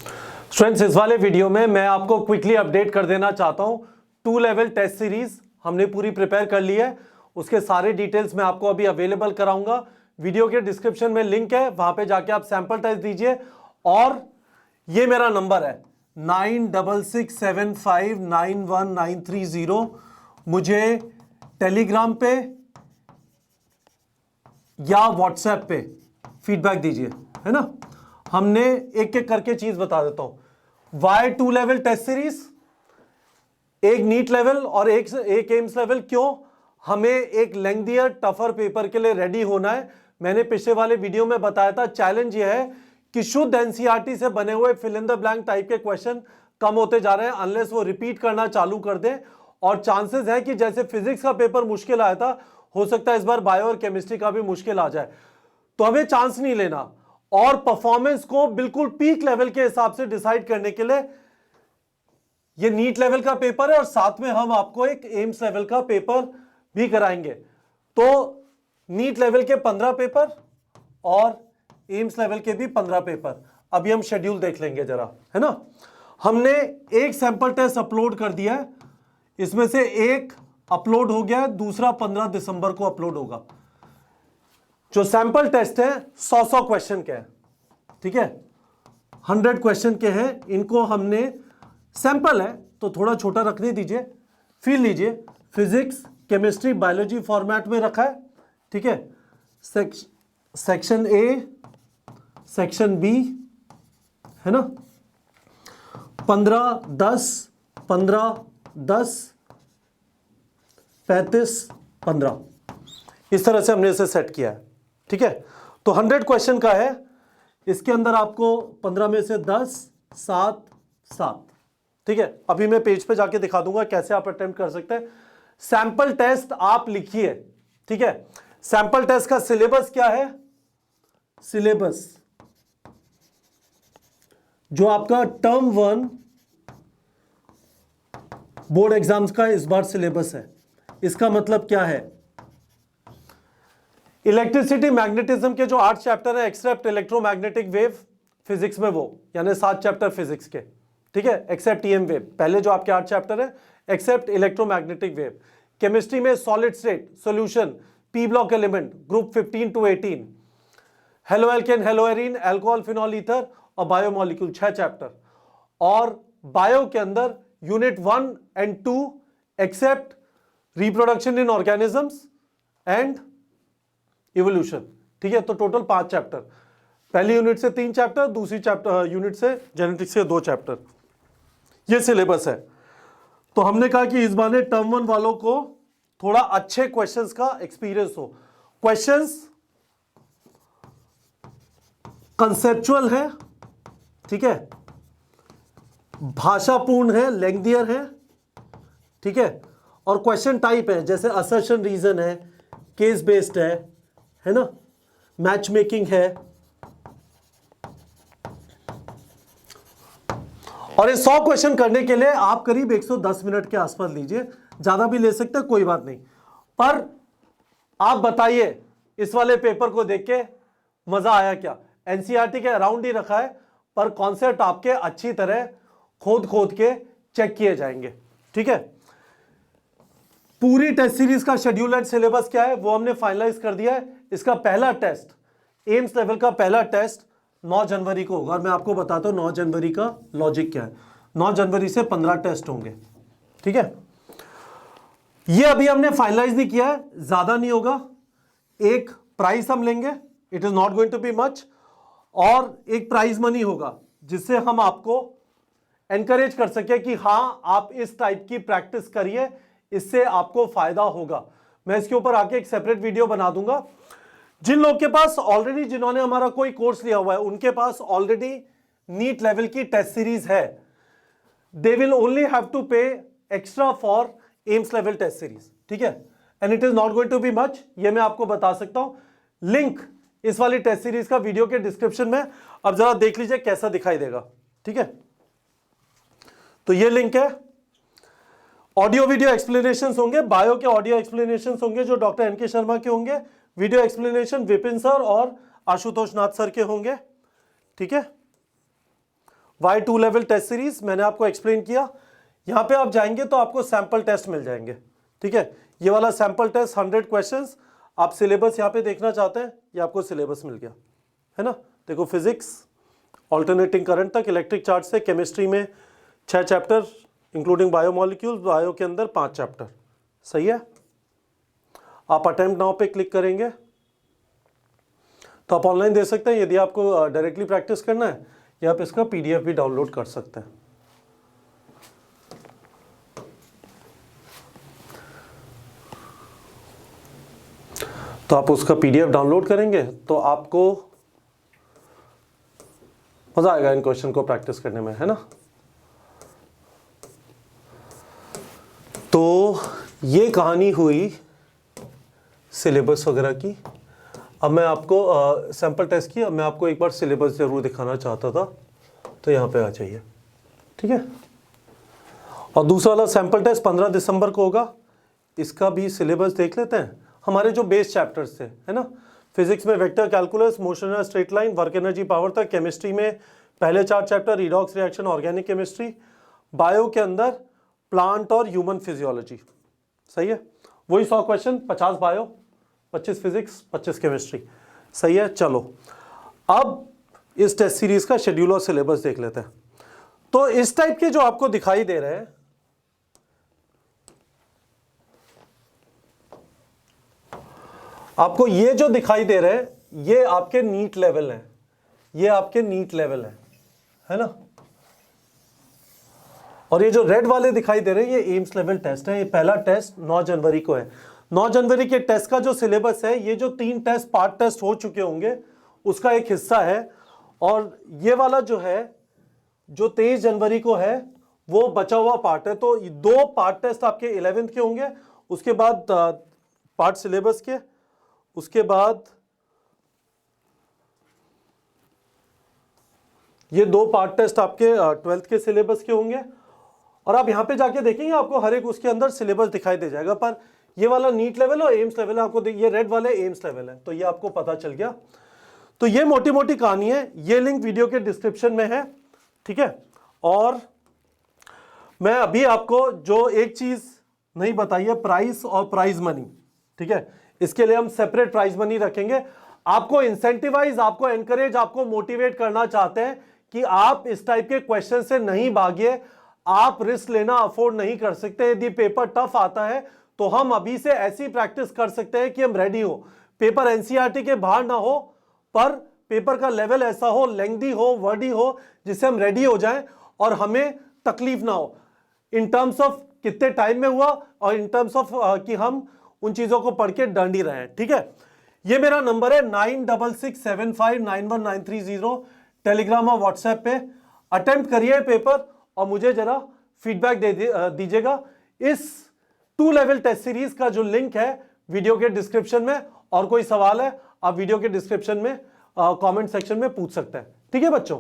Students, इस वाले video में मैं आपको क्विकली अपडेट कर देना चाहता हूं। 2 लेवल टेस्ट सीरीज हमने पूरी प्रिपेयर कर ली है। उसके सारे डिटेल्स मैं आपको अभी अवेलेबल कराऊंगा। वीडियो के डिस्क्रिप्शन में लिंक है, वहां पे जाके आप सैंपल टेस्ट दीजिए। और ये मेरा नंबर है 9667591930। मुझे टेलीग्राम पे या व्हाट्सएप पे फीडबैक दीजिए, है ना। हमने एक एक करके चीज बता देता हूं। वाई 2 लेवल टेस्ट सीरीज, एक नीट लेवल और एक एम्स लेवल। क्यों? हमें एक लेंथियर टफर पेपर के लिए रेडी होना है। मैंने पिछले वाले वीडियो में बताया था, चैलेंज यह है कि शुद्ध एनसीईआरटी से बने हुए fill in the blank type के क्वेश्चन कम होते जा रहे हैं अनलेस वो रिपीट करना चालू कर दें। और चांसेस है कि जैसे फिजिक्स का पेपर मुश्किल आया था, हो सकता है इस बार बायो और केमिस्ट्री का भी मुश्किल आ जाए। तो हमें चांस नहीं लेना और परफॉर्मेंस को बिल्कुल पीक लेवल के हिसाब से डिसाइड करने के लिए ये नीट लेवल का पेपर है और साथ में हम आपको एक एम्स लेवल का पेपर भी कराएंगे। तो नीट लेवल के 15 पेपर और एम्स लेवल के भी 15 पेपर। अभी हम शेड्यूल देख लेंगे जरा, है ना। हमने एक सैंपल टेस्ट अपलोड कर दिया है, इसमें से एक अपलोड हो गया है, दूसरा 15 दिसंबर को अपलोड होगा। जो सैंपल टेस्ट है 100 क्वेश्चन के हैं, ठीक है, 100 क्वेश्चन के हैं। इनको हमने, सैंपल है तो थोड़ा छोटा रखने दीजिए, फील लीजिए। फिजिक्स, केमिस्ट्री, बायोलॉजी फॉर्मेट में रखा है, ठीक है। सेक्शन ए, सेक्शन बी, है ना। 15 10 15 10 35 15, इस तरह से हमने इसे सेट किया है, ठीक है। तो 100 क्वेश्चन का है, इसके अंदर आपको 15 में से 10 7 7, ठीक है। अभी मैं पेज पे जाके दिखा दूंगा कैसे आप अटेम्प्ट कर सकते हैं। सैंपल टेस्ट आप लिखिए, ठीक है। सैंपल टेस्ट का सिलेबस क्या है? सिलेबस जो आपका टर्म 1 बोर्ड एग्जाम्स का इस बार सिलेबस है, इसका मतलब क्या है? इलेक्ट्रिसिटी मैग्नेटिज्म के जो 8 चैप्टर है एक्सेप्ट इलेक्ट्रोमैग्नेटिक वेव, फिजिक्स में वो, यानी 7 चैप्टर फिजिक्स के, ठीक है, एक्सेप्ट ईएम वेव। पहले जो आपके 8 चैप्टर है एक्सेप्ट इलेक्ट्रोमैग्नेटिक वेव। केमिस्ट्री में solid state solution, P block element, group 15 to 18, haloalkane, haloarene, alcohol, phenol, ether और बायोमोलिक्यूल, 6 चैप्टर। और बायो के अंदर unit 1 and 2 except reproduction in organisms and evolution, ठीक है। तो total 5 chapter, पहली unit से 3 चैप्टर, दूसरी यूनिट से जेनेटिक्स से 2 चैप्टर, ये सिलेबस है। तो हमने कहा कि इस बार टर्म 1 वालों को थोड़ा अच्छे क्वेश्चंस का एक्सपीरियंस हो। क्वेश्चंस कंसेप्चुअल है, ठीक है, भाषापूर्ण है, लेंथियर है, ठीक है। और क्वेश्चन टाइप है, जैसे असर्शन रीजन है, केस बेस्ड है ना, मैच मेकिंग है। और ये 100 क्वेश्चन करने के लिए आप करीब 110 मिनट के आसपास लीजिए, ज्यादा भी ले सकते हैं, कोई बात नहीं। पर आप बताइए इस वाले पेपर को देख के मजा आया क्या? एनसीईआरटी के अराउंड ही रखा है, पर कॉन्सेप्ट आपके अच्छी तरह खोद खोद के चेक किए जाएंगे, ठीक है। पूरी टेस्ट सीरीज का शेड्यूल एंड सिलेबस क्या है वो हमने फाइनलाइज कर दिया है। इसका पहला टेस्ट, एम्स लेवल का पहला टेस्ट 9 जनवरी को होगा। और मैं आपको बताता हूं 9 जनवरी का लॉजिक क्या है। 9 जनवरी से 15 टेस्ट होंगे, ठीक है। ये अभी हमने फाइनलाइज नहीं किया है, ज्यादा नहीं होगा। एक प्राइस हम लेंगे, it is not going to be much, और एक प्राइज मनी होगा जिससे हम आपको एनकरेज कर सके कि हां आप इस टाइप की प्रैक्टिस करिए, इससे आपको फायदा होगा। मैं इसके ऊपर आके एक सेपरेट वीडियो बना दूंगा। जिन लोग के पास ऑलरेडी, जिन्होंने हमारा कोई कोर्स लिया हुआ है, उनके पास ऑलरेडी नीट लेवल की टेस्ट सीरीज है, they will only have to pay extra for AIIMS level test series, ठीक है। And it is not going to be much, ये मैं आपको बता सकता हूं। लिंक इस वाली टेस्ट सीरीज का वीडियो के डिस्क्रिप्शन में, अब जरा देख लीजिए कैसा दिखाई देगा, ठीक है। तो ये लिंक है। ऑडियो वीडियो एक्सप्लेनेशंस होंगे, बायो के ऑडियो एक्सप्लेनेशंस होंगे जो डॉक्टर एनके शर्मा के होंगे, वीडियो एक्सप्लेनेशन विपिन सर और आशुतोष नाथ सर के होंगे, ठीक है। वाई 2 लेवल टेस्ट सीरीज मैंने आपको एक्सप्लेन किया। यहां पे आप जाएंगे तो आपको सैंपल टेस्ट मिल जाएंगे, ठीक है। ये वाला सैंपल टेस्ट 100 क्वेश्चंस, आप सिलेबस यहां पे देखना चाहते हैं, ये आपको सिलेबस मिल गया है ना। देखो फिजिक्स ऑल्टरनेटिंग करंट तक, इलेक्ट्रिक चार्ज से केमिस्ट्री में 6 चैप्टर इंक्लूडिंग बायोमोलिक्यूल्स, बायो के अंदर 5 चैप्टर, सही है। आप अटेम्प्ट नाउ पे क्लिक करेंगे तो आप ऑनलाइन दे सकते हैं। यदि आपको डायरेक्टली प्रैक्टिस करना है या आप इसका पीडीएफ भी डाउनलोड कर सकते हैं। तो आप उसका पीडीएफ डाउनलोड करेंगे तो आपको मजा आएगा इन क्वेश्चन को प्रैक्टिस करने में, है ना। तो ये कहानी हुई सिलेबस वगैरह की। अब मैं आपको सैंपल टेस्ट की, अब मैं आपको एक बार सिलेबस जरूर दिखाना चाहता था, तो यहाँ पे आ जाइए, ठीक है। और दूसरा वाला सैंपल टेस्ट 15 दिसंबर को होगा, इसका भी सिलेबस देख लेते हैं। हमारे जो बेस चैप्टर्स थे, है ना, फिजिक्स में vector calculus, motion straight line, work energy power तक, केमिस्ट्री में पहले 4 chapter redox reaction, organic chemistry, bio के अंदर प्लांट और ह्यूमन फिजियोलॉजी, सही है। वही 100 क्वेश्चन, 50 बायो, 25 फिजिक्स, 25 केमिस्ट्री, सही है। चलो अब इस टेस्ट सीरीज का शेड्यूल और सिलेबस देख लेते हैं। तो इस टाइप के जो आपको दिखाई दे रहे हैं, आपको ये जो दिखाई दे रहे हैं, ये आपके नीट लेवल हैं, ये आपके नीट लेवल है ना। और ये जो रेड वाले दिखाई दे रहे हैं, ये एम्स लेवल टेस्ट है। ये पहला टेस्ट 9 जनवरी को है। 9 जनवरी के टेस्ट का जो सिलेबस है, ये जो 3 टेस्ट पार्ट टेस्ट हो चुके होंगे उसका एक हिस्सा है। और ये वाला जो है, जो 23 जनवरी को है, वो बचा हुआ पार्ट है। तो 2 पार्ट टेस्ट आपके 11th के होंगे, उसके बाद पार्ट सिलेबस के, उसके बाद ये 2 पार्ट टेस्ट आपके 12th के सिलेबस के होंगे। और आप यहां पे जाके देखेंगे आपको हर एक उसके अंदर सिलेबस दिखाई दे जाएगा। पर ये वाला नीट लेवल और एम्स लेवल है, आपको ये रेड वाले एम्स लेवल है, तो ये आपको पता चल गया। तो ये मोटी मोटी कहानी है। ये लिंक वीडियो के डिस्क्रिप्शन में है, ठीक है। और मैं अभी आपको जो एक चीज नहीं बताई है, प्राइस और प्राइज मनी, ठीक है। इसके लिए हम सेपरेट प्राइज मनी रखेंगे। आपको इंसेंटिवाइज, आपको एनकरेज, आपको मोटिवेट करना चाहते हैं कि आप इस टाइप के क्वेश्चन से नहीं भागिए। आप रिस्क लेना अफोर्ड नहीं कर सकते। यदि पेपर टफ आता है तो हम अभी से ऐसी प्रैक्टिस कर सकते हैं कि हम रेडी हो। पेपर एनसीईआरटी के बाहर ना हो, पर पेपर का लेवल ऐसा हो, लेंथी हो, वर्डी हो, जिससे हम रेडी हो जाएं और हमें तकलीफ ना हो इन टर्म्स ऑफ कितने टाइम में हुआ और इन टर्म्स ऑफ कि हम उन चीजों को पढ़ के डंडी रहे हैं, ठीक है। ये मेरा नंबर है 9667591930, टेलीग्राम और व्हाट्सएप पे। अटेम्प्ट करिए पेपर और मुझे जरा फीडबैक दीजिएगा। इस 2 लेवल टेस्ट सीरीज का जो लिंक है वीडियो के डिस्क्रिप्शन में, और कोई सवाल है आप वीडियो के डिस्क्रिप्शन में कमेंट सेक्शन में पूछ सकते हैं, ठीक है बच्चों।